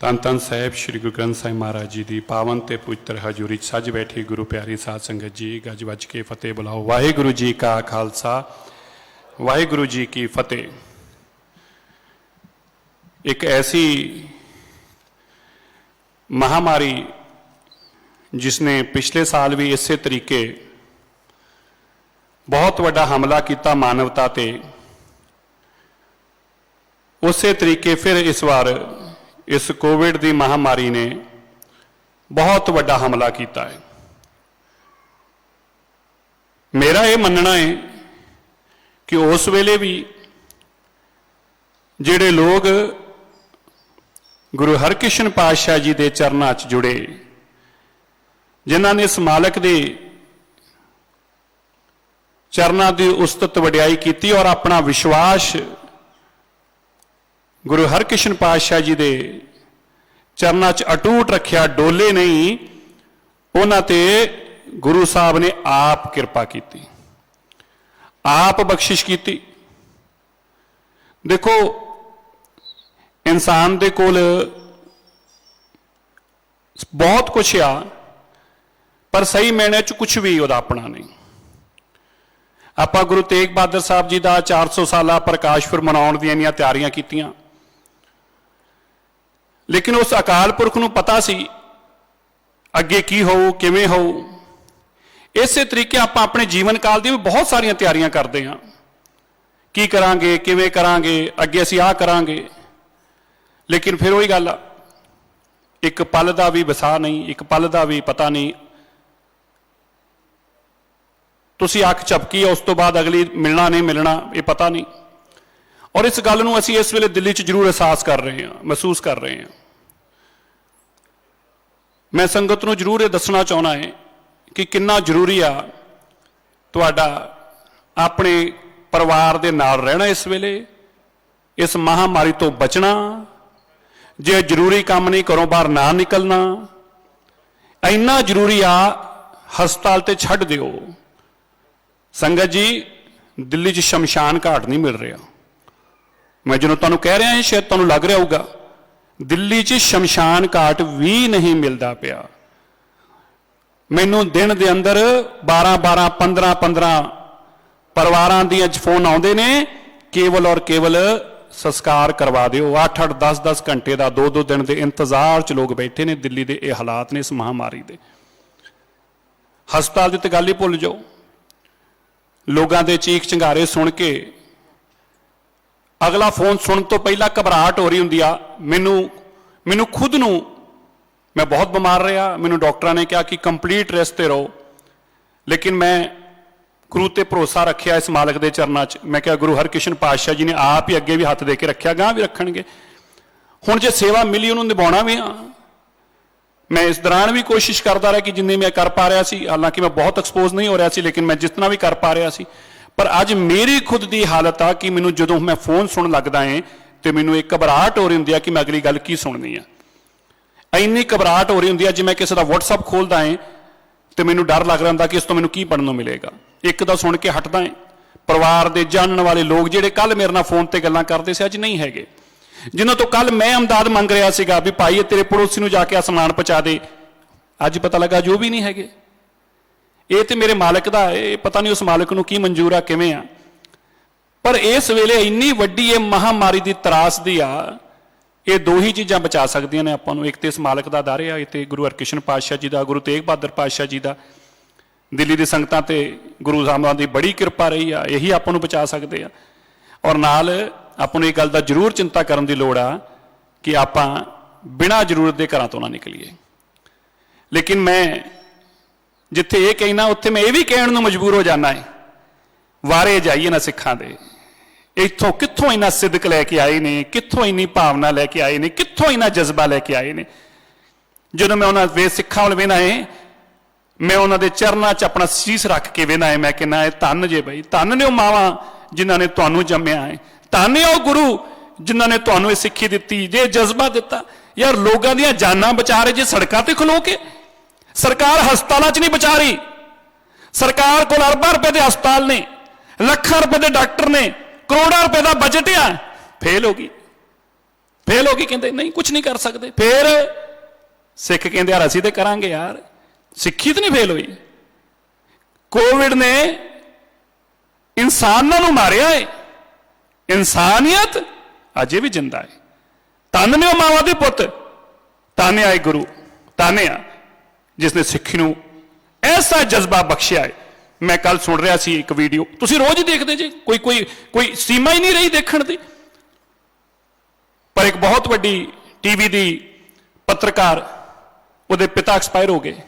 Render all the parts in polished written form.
ਧੰਨ ਧੰਨ ਸਾਹਿਬ श्री गुरु ग्रंथ साहिब महाराज जी की पावन ते पवित्र हजूरी सज बैठी गुरु प्यारी साध संगत जी गज वज के फतेह बुलाओ। वाहिगुरु जी का खालसा वाहिगुरु जी की फतेह। एक ऐसी महामारी जिसने पिछले साल भी इस तरीके बहुत बड़ा हमला किया मानवता ते, उस तरीके फिर इस बार इस कोविड की महामारी ने बहुत बड़ा हमला किया है। मेरा ये मनना है कि उस वेले भी जिहड़े लोग गुरु हरकृष्ण पातशाह जी के चरणों च जुड़े, जिन्होंने इस मालक के चरणों की उस्तत वडियाई की और अपना विश्वास गुरु हरकृष्ण पातशाह जी के चरणों च अटूट रखिया, डोले नहीं, उन्हां ते गुरु साहब ने आप कृपा की, आप बख्शिश की। देखो इंसान दे कोल बहुत कुछ आ, पर सही मैने च कुछ भी उहदा अपना नहीं। आपां गुरु तेग बहादुर साहब जी का 400 साला प्रकाश पुरब मनाउण दीआं इन्नियां तैयारियां कीतियां, लेकिन उस अकाल पुरख नूं पता सी अगे की होऊ किवें होऊ। इस तरीके आप अपने जीवन काल दी भी बहुत सारिया तैयारियां करते हैं, की करांगे किवें करांगे अगे असीं आ करांगे, लेकिन फिर वही गल, एक पल का भी वसा नहीं, एक पल का भी पता नहीं। तुसीं अख झपकी है, उस तो बाद अगली मिलना नहीं मिलना ये पता नहीं। और इस गल नूं असीं इस वेले दिल्ली च जरूर एहसास कर रहे हैं, महसूस कर रहे हैं। मैं संगत नूं जरूर ये दसना चाहना है कि कितना जरूरी आ तुहाडा अपने परिवार दे नाल रहना, इस वेले इस महामारी तो बचना, जे जरूरी काम नहीं घरों बाहर ना निकलना, इन्ना जरूरी आ हस्पताल ते छड्ड दिओ। संगत जी दिल्ली च शमशान घाट नहीं मिल रहा। मैं जो तुहानूं कह रहा है शायद तुहानूं लग रहा होगा, दिल्ली च शमशान घाट भी नहीं मिलता पिया। मैनूं दिन दे अंदर 12-12 15-15 परिवारां दी फोन आउंदे ने, केवल और केवल संस्कार करवा दिओ। 8-8 10-10 घंटे का 2-2 दिन के इंतजार च लोग बैठे ने। दिल्ली के ये हालात ने इस महामारी के। हस्पताल की तो गल ही भुल जाओ। लोगों के चीख चिंगारे सुन के अगला फोन सुन तो पहला घबराहट हो रही होंदी आ। मैनू खुद नूं, मैं बहुत बीमार रहा, मैनू डॉक्टर ने कहा कि कंप्लीट रेस्ट ते रहो, लेकिन मैं गुरु ते भरोसा रखिया इस मालक के चरणों च। मैं क्या गुरु हरकृष्ण पातशाह जी ने आप ही अगे भी हथ दे के रखिया, गांह भी रखणगे। हुण जे सेवा मिली उन्होंने निभाउणा भी आ। मैं इस दौरान भी कोशिश करता रहा कि जिन्नी मैं कर पा रहा सी, हालांकि मैं बहुत एक्सपोज नहीं हो रहा सी, लेकिन मैं जितना भी कर पा रहा सी। पर अज मेरी खुद की हालत आ कि मैनू जो मैं फोन सुन लगता है तो मैनू एक घबराहट हो रही होंदी है कि मैं अगली गल की सुननी है। इन्नी घबराहट हो रही होंदी है, जे मैं किसी का व्हाट्सअप खोलता है तो मैनू डर लग रहा होंदा कि इस तो मैनू की पढ़न नूं मिलेगा। एक दा सुन के हटदा है। परिवार के जानने वाले लोग जिहड़े कल मेरे नाल फोन ते गल्लां करदे सी, अज नहीं हैगे। जिन्हों तो कल मैं इमदाद मंग रहा सीगा भी भाई तेरे पड़ोसी नूं जाके समान पहुंचा दे, अज पता लगा जो भी नहीं हैगे। ये तो मेरे मालिक दा है, पता नहीं उस मालिक नूं की मंजूर आ किवें आ। पर इस वेले इन्नी वड्डी ये महामारी की त्रासदी आ, ये दो ही चीज़ां बचा सकदियां ने आपां नूं। एक तो इस मालिक का दर आ, एक तो गुरु हरकृष्ण पातशाह जी का, गुरु तेग बहादुर पातशाह जी का। दिल्ली की संगतां ते गुरु साहिबां की बड़ी कृपा रही आ, यही आपां नूं बचा सकते हैं। और नाल आपां नूं इह गल दा जरूर चिंता करन दी लोड़ आ कि आपां बिना जरूरत के घरां तो ना निकलीए। लेकिन मैं जिथे ये कहना उत्थे मैं ये भी कहण नूं मजबूर हो जाना है, वारे जाइए ना सिखां दे। इत्थों कित्थों इन्ना सिदक लैके आए ने, कित्थों इन्नी भावना लैके आए ने, कित्थों इन्ना जज्बा लैके आए ने। जो मैं उन्होंने वे सिखां वाल वेना है, मैं उन्होंने चरणों च अपना शीस रख के वेना है। मैं कहना है धन जे बई, धन ने मावां जिन्हों ने तुहानूं जम्मिया है, धन ने गुरु जिन्हों ने तुहानूं ये सिक्खी दित्ती, जे जज्बा दिता। यार लोगों दी जानां बचा रहे जे सड़कों ते खलो के। सरकार हस्पतालों च नहीं बचा रही। सरकार को अरबां रुपए के हस्पताल ने, लाखां रुपए के डॉक्टर ने, करोड़ों रुपए का बजट आ, फेल हो गई। फेल हो गई, कहते नहीं कुछ नहीं कर सकते। फिर सिख कहते यार असीं तो करांगे यार, सिक्खी तो नहीं फेल हुई। कोविड ने इंसानां नूं मारिया है, इंसानियत अजे भी जिंदा है। धन ने मावां दे पुत, ताने आए गुरु, ताने आ जिसने सिक्खी नूं ऐसा जज्बा बख्शिया है। मैं कल सुन रहा सी एक वीडियो, तुसीं रोज ही देखते जी, कोई कोई कोई सीमा ही नहीं रही देखण दी। पर एक बहुत वड्डी टीवी दी पत्रकार, ਉਹਦੇ पिता एक्सपायर हो गए।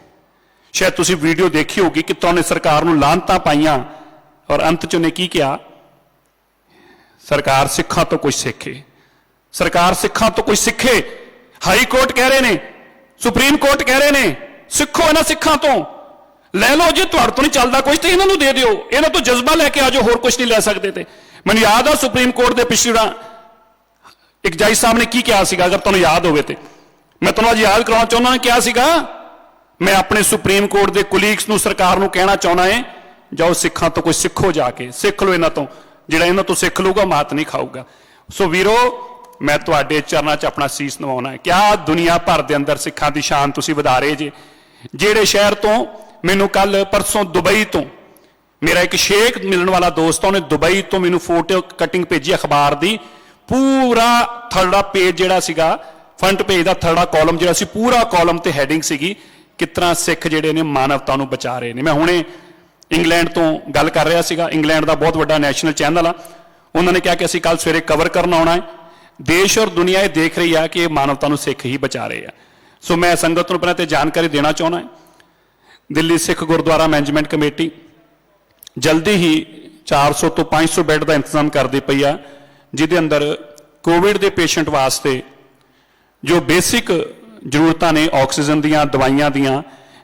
शायद तुसीं वीडियो देखी होगी कि उन्हें सरकार नूं लानतां पाईयां और अंत च उन्हें की किया, सरकार सिखां तो कुछ सीखे, सरकार सिखां तो कुछ सीखे। हाई कोर्ट कह रहे ने, सुप्रीम कोर्ट कह रहे ने सिखो इन्हां सिखां तो, लै लो जे तुहाडे तो नहीं चलदा कुछ तो इन्हां नूं दे दिओ, इन्हां तो जज्बा लैके आ जाओ, होर कुछ नहीं लै सकदे। ते मैनूं याद आ सुप्रीम कोर्ट दे पिछड़ा एक जज साहब ने की कहा सीगा, अगर तुहानूं याद होवे ते मैं तुहानूं अज याद कराउणा चाहुंदा। उन्होंने कहा सीगा, मैं अपने सुप्रीम कोर्ट के कुलीग्स नूं सरकार नूं कहना चाहुंदा है, जाओ सिखां तो कुछ सिखो, जाके सिख लो इन्हां तो, जिहड़ा इन्हां तो सिख लूगा मात नहीं खाऊगा। सो वीरो मैं तुहाडे चरनां 'च अपना सीस नवाउणा है। क्या दुनिया भर के अंदर सिखां की शान तुसीं वधा रहे जे। जिहड़े शहर तो मैनूं कल परसों दुबई तो मेरा एक शेख मिलण वाला दोस्त, उन्हें दुबई तो मैनूं फोटो कटिंग भेजी अखबार की, पूरा थर्डा पेज जिहड़ा सीगा, फ्रंट पेज का थर्डा कॉलम जिहड़ा सी, पूरा कॉलम ते हैडिंग सीगी किस तरह सिख जिहड़े ने मानवता नूं बचा रहे हैं। मैं हुणे इंग्लैंड तो गल कर रहा सीगा, इंग्लैंड का बहुत वड्डा नैशनल चैनल आ, उन्होंने कहा कि असीं कल सवेरे कवर करन आउणा है। देश और दुनिया ये देख रही है कि मानवता नूं सिख ही बचा रहे हैं। सो मैं संगत नूं पहले ते जानकारी देना चाहुंदा है, दिल्ली सिख गुरुद्वारा मैनेजमेंट कमेटी जल्दी ही 400 तो 500 बैड का इंतजाम करती पई आ, जिहदे अंदर कोविड के पेशेंट वास्ते जो बेसिक जरूरतां ने, ऑक्सीजन दियां, दवाइयां दियां,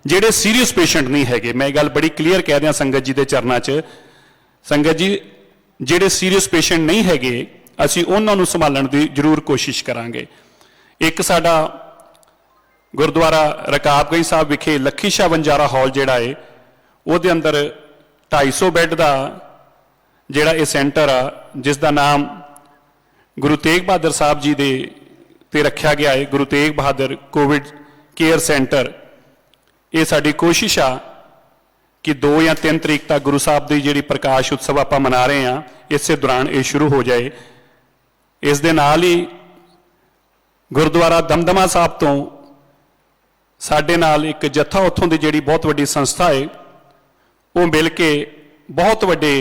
जिहड़े सीरीयस पेशेंट नहीं हैगे, मैं गल बड़ी क्लीयर कह दियां संगत जी के चरणों च, संगत जी जिहड़े सीरीयस पेशेंट नहीं हैगे असीं उन्हां नूं संभालण दी जरूर कोशिश करांगे। एक साडा गुरुद्वारा रकाबगंज साहब विखे लखी शाह बंजारा हॉल जिहड़ा है, उहदे अंदर 250 बैड का जिहड़ा ये सेंटर आ, जिसका नाम गुरु तेग बहादुर साहब जी दे ते रखा गया है, Guru Tegh Bahadur Covid care centre. ये साडी कोशिश आ कि 2 या 3 तरीक तक गुरु साहब की जिहड़ी प्रकाश उत्सव आपां मना रहे हैं, इसे दौरान ये शुरू हो जाए। इस दे नाल ही गुरुद्वारा दमदमा साहब तो साडे नाल एक जत्था उत्थों की जिहड़ी बहुत वड्डी संस्था है, वो मिल के बहुत वड्डे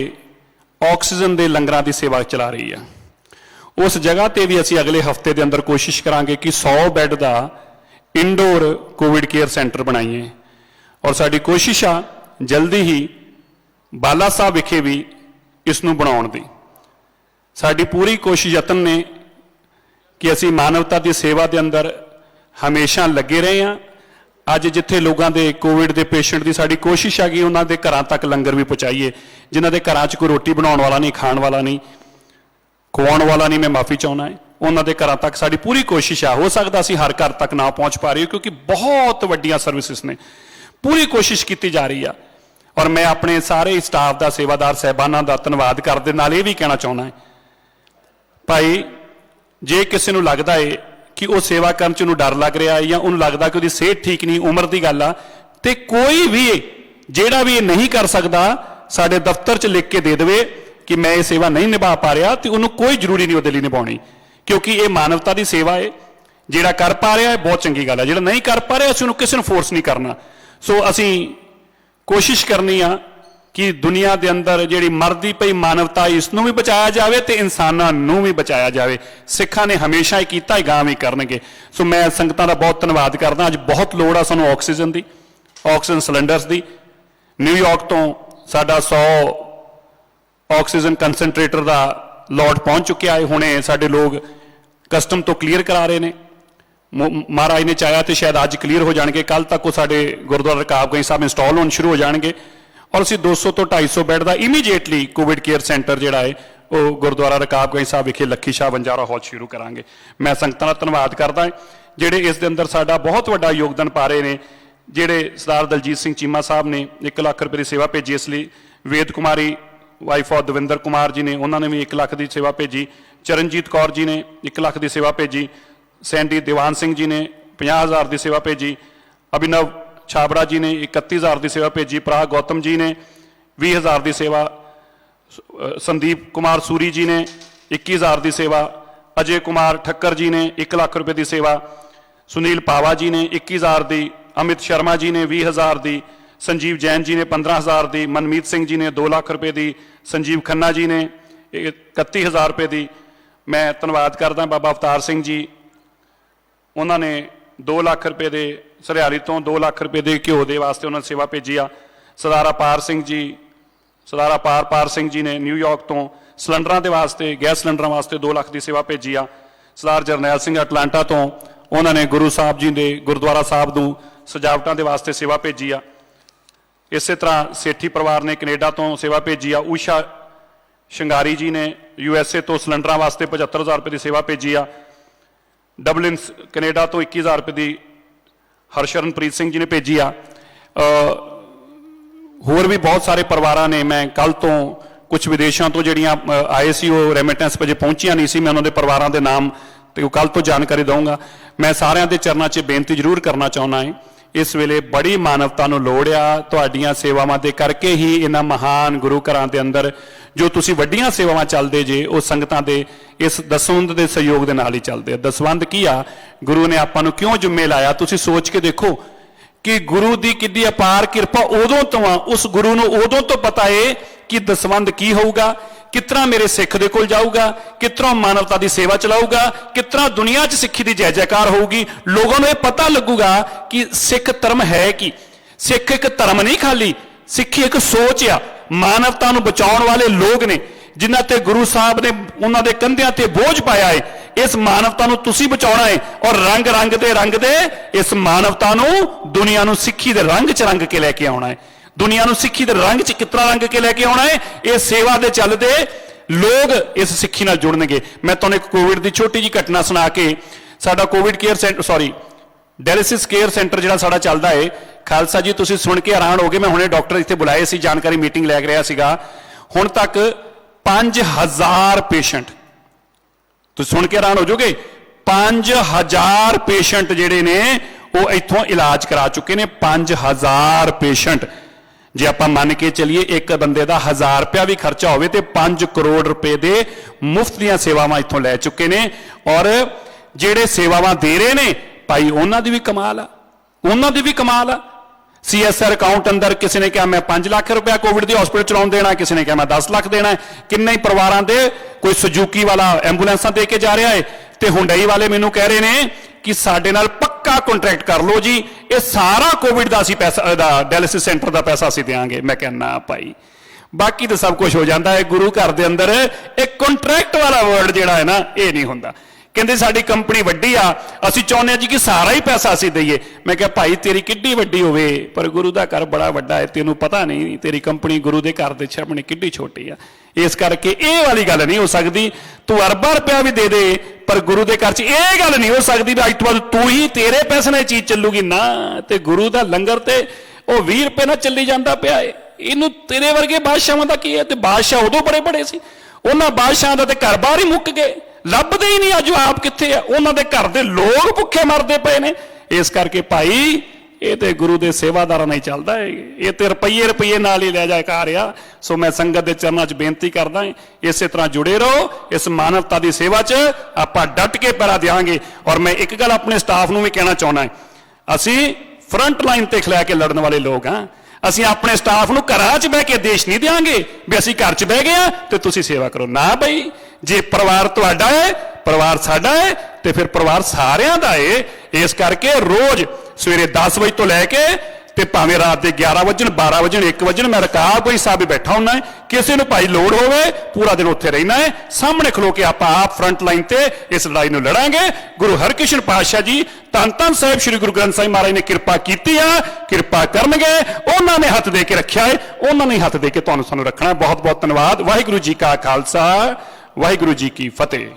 ऑक्सीजन के लंगरां की सेवा चला रही है। उस जगह ते भी असीं अगले हफ्ते के अंदर कोशिश करांगे कि 100 बैड का इंडोर कोविड केयर सेंटर बनाइए, और साडी कोशिश आ जल्दी ही बाला साहब विखे भी इसनूं बनाउण दी। साडी पूरी कोशिश यतन ने कि असीं मानवता की सेवा के अंदर हमेशा लगे रहे हैं। अज जिथे लोगों के कोविड के पेशेंट की साडी कोशिश है कि उन्होंने घरां तक लंगर भी पहुँचाइए, जिन्हों के घरां च कोई रोटी बनाउण वाला नहीं, खाण वाला नहीं, खुआउण वाला नहीं, मैं माफ़ी चाहुंदा है, उन्होंने घरां तक साडी पूरी कोशिश है। हो सकता असीं हर घर तक ना पहुँच पा रही, क्योंकि बहुत वड्डियां सर्विसिज ने, पूरी कोशिश की जा रही है। और मैं अपने सारे स्टाफ का, सेवादार साहबानां का धन्नवाद करदे नाल ये भी कहना चाहुंदा है, भाई जे किसी नूं लगदा है कि वह सेवा करन च उहनूं डर लग रहा है, या उन्होंने लगता कि उसकी सेहत ठीक नहीं, उम्र की गल आ, ते कोई भी जिहड़ा भी ये नहीं कर सकता साडे दफ्तर च लिख के दे देवे कि मैं ये सेवा नहीं निभा पा रहा, तो उन्होंने कोई जरूरी नहीं उसदे लई निभाउणी, क्योंकि ये मानवता की सेवा है। जिहड़ा कर पा रहा है बहुत चंगी गल है, जिहड़ा नहीं कर पा रहा असीं उहनूं किसी नूं फोर्स नहीं करना। सो असीं कोशिश करनी आ कि दुनिया के अंदर जिहड़ी मरदी पई मानवता, इसनूं भी बचाया जाए तो इंसानां नूं भी बचाया जाए। सिखां ने हमेशा ही कीता, गां भी करनगे। सो मैं संगतां दा बहुत धन्नवाद करदा। अज बहुत लोड़ आ सानूं ऑक्सीजन की, ऑक्सीजन सिलेंडर्स की। न्यूयॉर्क तो साडा 100 ऑक्सीजन कंसनट्रेटर का लॉट पहुँच चुकिया है। हुणे साडे लोग कस्टम तो क्लीयर करा रहे हैं, महाराज ने चाहया तो शायद अज क्लीयर हो जाएंगे, कल तक वो साडे गुरुद्वारा रकाबगंज साहब इंस्टॉल होने शुरू हो जाएंगे। और असीं 200 तो 250 बैड का इमीजिएटली कोविड केयर सेंटर जिहड़ा है वो गुरुद्वारा रकाबगंज साहब विखे लखी शाह बंजारा हॉल शुरू करांगे। मैं संगतां दा धन्नवाद करदा जिहड़े इस दे अंदर साडा बहुत वड्डा योगदान पा रहे हैं। जिहड़े सरदार दलजीत सिंह चीमा साहब ने 1 लाख रुपए की सेवा भेजी, इसलिए वेद कुमारी ਵਾਈਫ ਆਫ ਦਵਿੰਦਰ ਕੁਮਾਰ ਜੀ ਨੇ, ਉਹਨਾਂ ਨੇ ਵੀ 1 ਲੱਖ ਦੀ ਸੇਵਾ ਭੇਜੀ। ਚਰਨਜੀਤ ਕੌਰ ਜੀ ਨੇ 1 ਲੱਖ ਦੀ ਸੇਵਾ ਭੇਜੀ। ਸੈਂਡੀ ਦੀਵਾਨ ਸਿੰਘ ਜੀ ਨੇ 50,000 ਦੀ ਸੇਵਾ ਭੇਜੀ। ਅਭਿਨਵ ਛਾਬੜਾ ਜੀ ਨੇ 31,000 ਦੀ ਸੇਵਾ ਭੇਜੀ। ਪ੍ਰਾ ਗੌਤਮ ਜੀ ਨੇ 20,000 ਦੀ ਸੇਵਾ। ਸੰਦੀਪ ਕੁਮਾਰ ਸੂਰੀ ਜੀ ਨੇ 21,000 ਦੀ ਸੇਵਾ। ਅਜੇ ਕੁਮਾਰ ਠੱਕਰ ਜੀ ਨੇ 1 ਲੱਖ ਰੁਪਏ ਦੀ ਸੇਵਾ। ਸੁਨੀਲ ਪਾਵਾ ਜੀ ਨੇ 21,000 ਦੀ। ਅਮਿਤ ਸ਼ਰਮਾ ਜੀ ਨੇ 20,000 ਦੀ। ਸੰਜੀਵ ਜੈਨ ਜੀ ਨੇ 15,000 ਦੀ। ਮਨਮੀਤ ਸਿੰਘ ਜੀ ਨੇ 2 ਲੱਖ ਰੁਪਏ ਦੀ। ਸੰਜੀਵ ਖੰਨਾ ਜੀ ਨੇ 31,000 ਰੁਪਏ ਦੀ। ਮੈਂ ਧੰਨਵਾਦ ਕਰਦਾ ਬਾਬਾ ਅਵਤਾਰ ਸਿੰਘ ਜੀ, ਉਹਨਾਂ ਨੇ 2 ਲੱਖ ਰੁਪਏ ਦੇ ਸਰਿਆਲੀ ਤੋਂ 2 ਲੱਖ ਰੁਪਏ ਦੇ ਘਿਓ ਦੇ ਵਾਸਤੇ ਉਹਨਾਂ ਨੇ ਸੇਵਾ ਭੇਜੀ ਆ। ਸਰਦਾਰ ਅਪਾਰ ਸਿੰਘ ਜੀ, ਸਰਦਾਰ ਅਪਾਰ ਸਿੰਘ ਜੀ ਨੇ ਨਿਊਯਾਰਕ ਤੋਂ ਸਿਲੰਡਰਾਂ ਦੇ ਵਾਸਤੇ, ਗੈਸ ਸਿਲੰਡਰਾਂ ਵਾਸਤੇ 2 ਲੱਖ ਦੀ ਸੇਵਾ ਭੇਜੀ ਆ। ਸਰਦਾਰ ਜਰਨੈਲ ਸਿੰਘ ਅਟਲਾਂਟਾ ਤੋਂ, ਉਹਨਾਂ ਨੇ ਗੁਰੂ ਸਾਹਿਬ ਜੀ ਦੇ ਗੁਰਦੁਆਰਾ ਸਾਹਿਬ ਨੂੰ ਸਜਾਵਟਾਂ ਦੇ ਵਾਸਤੇ ਸੇਵਾ ਭੇਜੀ ਆ। ਇਸੇ ਤਰ੍ਹਾਂ ਸੇਠੀ ਪਰਿਵਾਰ ਨੇ ਕੈਨੇਡਾ ਤੋਂ ਸੇਵਾ ਭੇਜੀ ਆ। ਊਸ਼ਾ ਸ਼ਿੰਗਾਰੀ ਜੀ ਨੇ USA ਤੋਂ ਸਿਲੰਡਰਾਂ ਵਾਸਤੇ 75,000 ਰੁਪਏ ਦੀ ਸੇਵਾ ਭੇਜੀ ਆ। ਡਬਲਿਨ ਕੈਨੇਡਾ ਤੋਂ 21,000 ਰੁਪਏ ਦੀ ਹਰਸ਼ਰਨਪ੍ਰੀਤ ਸਿੰਘ ਜੀ ਨੇ ਭੇਜੀ ਆ। ਹੋਰ ਵੀ ਬਹੁਤ ਸਾਰੇ ਪਰਿਵਾਰਾਂ ਨੇ, ਮੈਂ ਕੱਲ ਤੋਂ ਕੁਝ ਵਿਦੇਸ਼ਾਂ ਤੋਂ ਜਿਹੜੀਆਂ ਆਏ ਸੀ ਉਹ ਰੈਮਿਟੈਂਸ ਵਜੇ ਪਹੁੰਚੀਆਂ ਨਹੀਂ ਸੀ, ਮੈਂ ਉਹਨਾਂ ਦੇ ਪਰਿਵਾਰਾਂ ਦੇ ਨਾਮ ਤੇ ਕੱਲ ਤੋਂ ਜਾਣਕਾਰੀ ਦਊਂਗਾ। ਮੈਂ ਸਾਰਿਆਂ ਦੇ ਚਰਨਾਂ 'ਚ ਬੇਨਤੀ ਜ਼ਰੂਰ ਕਰਨਾ ਚਾਹੁੰਦਾ ਹਾਂ, ਇਸ ਵੇਲੇ ਬੜੀ ਮਾਨਵਤਾ ਨੂੰ ਲੋੜ ਆ। ਤੁਹਾਡੀਆਂ ਸੇਵਾਵਾਂ ਦੇ ਕਰਕੇ ਹੀ ਇਹਨਾਂ ਮਹਾਨ ਗੁਰੂ ਘਰਾਂ ਦੇ ਅੰਦਰ ਜੋ ਤੁਸੀਂ ਵੱਡੀਆਂ ਸੇਵਾਵਾਂ ਚੱਲਦੇ ਜੇ, ਉਹ ਸੰਗਤਾਂ ਦੇ ਇਸ ਦਸਵੰਧ ਦੇ ਸਹਿਯੋਗ ਦੇ ਨਾਲ ਹੀ ਚੱਲਦੇ ਆ। ਦਸਵੰਧ ਕੀ ਆ? ਗੁਰੂ ਨੇ ਆਪਾਂ ਨੂੰ ਕਿਉਂ ਜ਼ਿੰਮੇ ਲਾਇਆ? ਤੁਸੀਂ ਸੋਚ ਕੇ ਦੇਖੋ ਕਿ ਗੁਰੂ ਦੀ ਕਿੰਨੀ ਅਪਾਰ ਕਿਰਪਾ ਉਦੋਂ ਤੋਂ ਆ। ਉਸ ਗੁਰੂ ਨੂੰ ਉਦੋਂ ਤੋਂ ਪਤਾ ਏ ਕਿ ਦਸਵੰਧ ਕੀ ਹੋਊਗਾ, ਕਿਤਨਾ ਮੇਰੇ ਸਿੱਖ ਦੇ ਕੋਲ ਜਾਊਗਾ, ਕਿਤਨਾ ਮਾਨਵਤਾ ਦੀ ਸੇਵਾ ਚਲਾਊਗਾ, ਕਿਤਨਾ ਦੁਨੀਆ 'ਚ ਸਿੱਖੀ ਦੀ ਜੈ ਜੈਕਾਰ ਹੋਊਗੀ। ਲੋਕਾਂ ਨੂੰ ਇਹ ਪਤਾ ਲੱਗੂਗਾ ਕਿ ਸਿੱਖ ਧਰਮ ਹੈ ਕੀ। ਸਿੱਖ ਇੱਕ ਧਰਮ ਨਹੀਂ, ਖਾਲੀ ਸਿੱਖੀ ਇੱਕ ਸੋਚ ਆ। ਮਾਨਵਤਾ ਨੂੰ ਬਚਾਉਣ ਵਾਲੇ ਲੋਕ ਨੇ, ਜਿਨ੍ਹਾਂ ਤੇ ਗੁਰੂ ਸਾਹਿਬ ਨੇ ਉਹਨਾਂ ਦੇ ਕੰਧਿਆਂ ਤੇ ਬੋਝ ਪਾਇਆ ਹੈ। ਇਸ ਮਾਨਵਤਾ ਨੂੰ ਤੁਸੀਂ ਬਚਾਉਣਾ ਹੈ ਔਰ ਰੰਗ ਰੰਗ ਦੇ ਇਸ ਮਾਨਵਤਾ ਨੂੰ, ਦੁਨੀਆ ਨੂੰ ਸਿੱਖੀ ਦੇ ਰੰਗ 'ਚ ਰੰਗ ਕੇ ਲੈ ਕੇ ਆਉਣਾ ਹੈ। ਦੁਨੀਆ ਨੂੰ ਸਿੱਖੀ ਦੇ ਰੰਗ 'ਚ ਕਿਤਨਾ ਰੰਗ ਕੇ ਲੈ ਕੇ ਆਉਣਾ ਹੈ। ਇਹ ਸੇਵਾ ਦੇ ਚੱਲਦੇ ਲੋਕ ਇਸ ਸਿੱਖੀ ਨਾਲ ਜੁੜਨਗੇ। ਮੈਂ ਤੁਹਾਨੂੰ ਇੱਕ ਕੋਵਿਡ ਦੀ ਛੋਟੀ ਜਿਹੀ ਘਟਨਾ ਸੁਣਾ ਕੇ, ਸਾਡਾ Covid care centre dialysis care centre ਜਿਹੜਾ ਸਾਡਾ ਚੱਲਦਾ ਹੈ, ਖਾਲਸਾ ਜੀ ਤੁਸੀਂ ਸੁਣ ਕੇ ਹੈਰਾਨ ਹੋ ਗਏ। ਮੈਂ ਹੁਣੇ ਡਾਕਟਰ ਇੱਥੇ ਬੁਲਾਏ ਸੀ, ਜਾਣਕਾਰੀ ਮੀਟਿੰਗ ਲੈ ਕੇ ਰਿਹਾ ਸੀਗਾ। ਹੁਣ ਤੱਕ 5,000 ਪੇਸ਼ੈਂਟ, ਤੁਸੀਂ ਸੁਣ ਕੇ ਹੈਰਾਨ ਹੋ ਜਾਓਗੇ, 5,000 ਪੇਸ਼ੈਂਟ ਜਿਹੜੇ ਨੇ ਉਹ ਇੱਥੋਂ ਇਲਾਜ ਕਰਾ ਚੁੱਕੇ ਨੇ। 5,000 ਪੇਸ਼ੈਂਟ, ਜੇ ਆਪਾਂ ਮੰਨ ਕੇ ਚੱਲੀਏ ਇੱਕ ਬੰਦੇ ਦਾ 1,000 ਰੁਪਇਆ ਵੀ ਖਰਚਾ ਹੋਵੇ ਤੇ 5 ਕਰੋੜ ਰੁਪਏ ਦੇ ਮੁਫਤ ਦੀਆਂ ਸੇਵਾਵਾਂ ਇੱਥੋਂ ਲੈ ਚੁੱਕੇ ਨੇ। ਔਰ ਜਿਹੜੇ ਸੇਵਾਵਾਂ ਦੇ ਰਹੇ ਨੇ ਭਾਈ, ਉਹਨਾਂ ਦੀ ਵੀ ਕਮਾਲ ਆ, ਉਹਨਾਂ ਦੀ ਵੀ ਕਮਾਲ ਆ। CSR ਅਕਾਊਂਟ ਅੰਦਰ ਕਿਸੇ ਨੇ ਕਿਹਾ ਮੈਂ 5 ਲੱਖ ਰੁਪਇਆ ਕੋਵਿਡ ਦੀ ਹਸਪੀਟਲ ਚਲਾਉਣ ਦੇਣਾ, ਕਿਸੇ ਨੇ ਕਿਹਾ ਮੈਂ 10 ਲੱਖ ਦੇਣਾ। ਕਿੰਨੇ ਹੀ ਪਰਿਵਾਰਾਂ ਦੇ, ਕੋਈ ਸੁਜ਼ੂਕੀ ਵਾਲਾ ਐਂਬੂਲੈਂਸਾਂ ਦੇ ਕੇ ਜਾ ਰਿਹਾ ਹੈ ਤੇ ਹੁੰਡਈ ਵਾਲੇ ਮੈਨੂੰ ਕਹਿ ਰਹੇ ਨੇ ਕਿ ਸਾਡੇ ਨਾਲ ਪੱਕਾ ਕੰਟਰੈਕਟ ਕਰ ਲਓ ਜੀ, ਇਹ ਸਾਰਾ ਕੋਵਿਡ ਦਾ ਅਸੀਂ ਪੈਸਾ, ਡਾਇਲਿਸਿਸ ਸੈਂਟਰ ਦਾ ਪੈਸਾ ਅਸੀਂ ਦੇਵਾਂਗੇ। ਮੈਂ ਕਹਿੰਦਾ ਭਾਈ ਬਾਕੀ ਤਾਂ ਸਭ ਕੁਝ ਹੋ ਜਾਂਦਾ ਹੈ, ਗੁਰੂ ਘਰ ਦੇ ਅੰਦਰ ਇਹ ਕੰਟਰੈਕਟ ਵਾਲਾ ਵਰਡ ਜਿਹੜਾ ਹੈ ਨਾ, ਇਹ ਨਹੀਂ ਹੁੰਦਾ। ਕਹਿੰਦੇ ਸਾਡੀ ਕੰਪਨੀ ਵੱਡੀ ਆ, ਅਸੀਂ ਚਾਹੁੰਦੇ ਹਾਂ ਜੀ ਕਿ ਸਾਰਾ ਹੀ ਪੈਸਾ ਅਸੀਂ ਦਈਏ। ਮੈਂ ਕਿਹਾ ਭਾਈ ਤੇਰੀ ਕਿੱਡੀ ਵੱਡੀ ਹੋਵੇ, ਪਰ ਗੁਰੂ ਦਾ ਘਰ ਬੜਾ ਵੱਡਾ ਹੈ, ਤੈਨੂੰ ਪਤਾ ਨਹੀਂ ਤੇਰੀ ਕੰਪਨੀ ਗੁਰੂ ਦੇ ਘਰ ਦੇ ਸਾਹਮਣੇ ਕਿੱਡੀ ਛੋਟੀ ਆ। ਇਸ ਕਰਕੇ ਇਹ ਵਾਲੀ ਗੱਲ ਨਹੀਂ ਹੋ ਸਕਦੀ। ਤੂੰ ਅਰਬਾਂ ਰੁਪਇਆ ਵੀ ਦੇ ਦੇ, ਪਰ ਗੁਰੂ ਦੇ ਘਰ 'ਚ ਇਹ ਗੱਲ ਨਹੀਂ ਹੋ ਸਕਦੀ ਵੀ ਅੱਜ ਤੋਂ ਬਾਅਦ ਤੂੰ ਹੀ, ਤੇਰੇ ਪੈਸੇ ਨਾਲ ਚੀਜ਼ ਚੱਲੂਗੀ ਨਾ। ਤੇ ਗੁਰੂ ਦਾ ਲੰਗਰ ਤੇ ਉਹ 20 ਰੁਪਏ ਨਾਲ ਚੱਲੀ ਜਾਂਦਾ ਪਿਆ ਏ। ਇਹਨੂੰ ਤੇਰੇ ਵਰਗੇ ਬਾਦਸ਼ਾਹਾਂ ਦਾ ਕੀ ਹੈ? ਤੇ ਬਾਦਸ਼ਾਹ ਉਦੋਂ ਬੜੇ ਬੜੇ ਸੀ, ਉਹਨਾਂ ਬਾਦਸ਼ਾਹਾਂ ਦਾ ਤੇ ਘਰ ਬਾਹਰ ਹੀ ਮੁੱਕ ਗਏ, ਲੱਭਦੇ ਹੀ ਨਹੀਂ। ਅੱਜ ਆਪ ਕਿੱਥੇ ਆ? ਉਹਨਾਂ ਦੇ ਘਰ ਦੇ ਲੋਕ ਭੁੱਖੇ ਮਰਦੇ ਪਏ ਨੇ। ਇਸ ਕਰਕੇ ਭਾਈ ਇਹ ਤੇ ਗੁਰੂ ਦੇ ਸੇਵਾਦਾਰਾਂ ਨਾਲ ਹੀ ਚੱਲਦਾ ਹੈ, ਇਹ ਤੇ ਰੁਪਈਏ ਨਾਲ ਹੀ ਲੈ ਜਾ ਕੇ ਆ ਰਿਹਾ। ਸੋ ਮੈਂ ਸੰਗਤ ਦੇ ਚਰਨਾਂ 'ਚ ਬੇਨਤੀ ਕਰਦਾ ਹਾਂ, ਇਸੇ ਤਰ੍ਹਾਂ ਜੁੜੇ ਰਹੋ। ਇਸ ਮਾਨਵਤਾ ਦੀ ਸੇਵਾ 'ਚ ਆਪਾਂ ਡਟ ਕੇ ਪੈਰਾ ਦਿਆਂਗੇ। ਔਰ ਮੈਂ ਇੱਕ ਗੱਲ ਆਪਣੇ ਸਟਾਫ ਨੂੰ ਵੀ ਕਹਿਣਾ ਚਾਹੁੰਦਾ, ਅਸੀਂ ਫਰੰਟ ਲਾਈਨ ਤੇ ਖਲੋ ਕੇ ਲੜਨ ਵਾਲੇ ਲੋਕ ਹਾਂ। ਅਸੀਂ ਆਪਣੇ ਸਟਾਫ ਨੂੰ ਘਰਾਂ 'ਚ ਬਹਿ ਕੇ ਦੇਸ਼ ਨਹੀਂ ਦਿਆਂਗੇ ਵੀ ਅਸੀਂ ਘਰ 'ਚ ਬਹਿ ਗਏ ਆ ਤੇ ਤੁਸੀਂ ਸੇਵਾ ਕਰੋ। ਨਾ ਬਈ, ਜੇ ਪਰਿਵਾਰ ਤੁਹਾਡਾ ਹੈ, ਪਰਿਵਾਰ ਸਾਡਾ ਹੈ, ਤੇ ਫਿਰ ਪਰਿਵਾਰ ਸਾਰਿਆਂ ਦਾ ਹੈ। ਇਸ ਕਰਕੇ ਰੋਜ਼ ਸਵੇਰੇ 10 ਵਜੇ ਤੋਂ ਲੈ ਕੇ ਤੇ ਭਾਵੇਂ ਰਾਤ ਦੇ 11 ਵਜੇ, 12 ਵਜੇ, 1 ਵਜੇ ਮੈਂ ਰਕਾਬ ਕੋਈ ਸਾਹਿਬ ਬੈਠਾ ਹੁੰਦਾ ਹੈ। ਕਿਸੇ ਨੂੰ ਭਾਈ ਲੋੜ ਹੋਵੇ ਪੂਰਾ ਦਿਨ ਉੱਥੇ ਰਹਿਣਾ ਹੈ, ਸਾਹਮਣੇ ਖਲੋ ਕੇ ਆਪਾਂ ਆਪ ਫਰੰਟ ਲਾਈਨ ਤੇ ਇਸ ਲੜਾਈ ਨੂੰ ਲੜਾਂਗੇ। ਗੁਰੂ ਹਰਕ੍ਰਿਸ਼ਨ ਪਾਤਸ਼ਾਹ ਜੀ ਧੰਨ ਧੰਨ ਸਾਹਿਬ ਸ੍ਰੀ ਗੁਰੂ ਗ੍ਰੰਥ ਸਾਹਿਬ ਮਹਾਰਾਜ ਨੇ ਕਿਰਪਾ ਕੀਤੀ ਆ, ਕਿਰਪਾ ਕਰਨਗੇ। ਉਹਨਾਂ ਨੇ ਹੱਥ ਦੇ ਕੇ ਰੱਖਿਆ ਹੈ, ਉਹਨਾਂ ਨੇ ਹੱਥ ਦੇ ਕੇ ਤੁਹਾਨੂੰ ਸਾਨੂੰ ਰੱਖਣਾ। ਬਹੁਤ ਬਹੁਤ ਧੰਨਵਾਦ। ਵਾਹਿਗੁਰੂ ਜੀ ਕਾ ਖਾਲਸਾ, ਵਾਹਿਗੁਰੂ ਜੀ ਕੀ ਫਤਿਹ।